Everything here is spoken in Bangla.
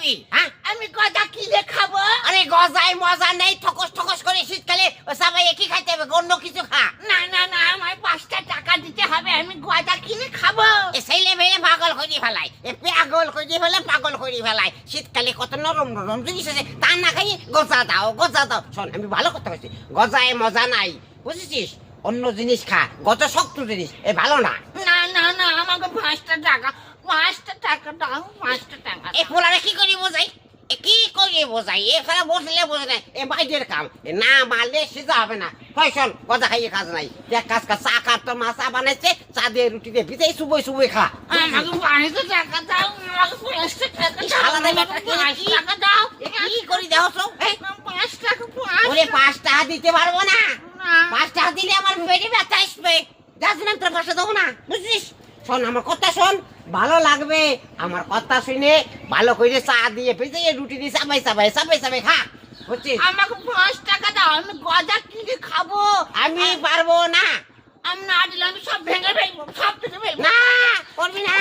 খাবি? হ্যাঁ, আমি গজা কিনে খাবো। আরে গজায় মজা নেই, ঠকস ঠকস করে শীতকালে সবাই একই খাইতে হবে, অন্য কিছু খা। না না না, আমার 5টা টাকা দিতে হবে, আমি গজা কিনে খাবো। এ ছেলে মেয়ে পাগল করে ফেলায়, এ পাগল করে ফেলে, পাগল করে ফেলায়। শীতকালে কত নরম নরম জিনিস আছে, তা না খাই গজা দাও, গজা দাও। শোন, আমি ভালো কথা বলছি, গজায় মজা নাই, বুঝেছিস? অন্য জিনিস খা, গত শক্ত জিনিস এ ভালো না। না না না, আমাকে 5টা টাকা, 5টা টাকা দাও, 5টা টাকা এ দাও। পোলারে কি করি বোঝাই, এ কি করি বোঝাই, এ ফেরা বসলে বোঝে না, এ বাইরের কাম, এ না মারলে সেটা হবে না। হয় শোন, গজা খাইয়ে কাজ নাই, দেখ কাজ কাজ, চা কার তো মা চা বানাইছে, চা দিয়ে রুটি দিয়ে ভিতরে সুবই সুবই খা। আমাকে 5টা টাকা দাও, আমাকে 5টা টাকা দাও, শালা দেবে, আমাকে 5 টাকা দাও। এ কি করি দেখো তো, 5 টাকা, 5 ওরে 5 টাকা দিতে পারবো না, না। 5 টাকা দিলে আমার পেটে ব্যথা আসবে, যাস না তোর পাশে দেবো না, বুঝছিস? শোন আমার কথা শোন, ভালো লাগবে আমার কথা শুনে, ভালো করে চা দিয়ে ভিজে রুটি দিয়ে চাবাই চাবাই চাবাই চাবাই খা, বুঝছিস? আমাকে 5 টাকা দাও, আমি গজা কিনে খাবো। আমি পারবো না, আমি না দিলে আমি সব ভেঙে ফেলবো, সব ভেঙে ফেলবো। না করবি না,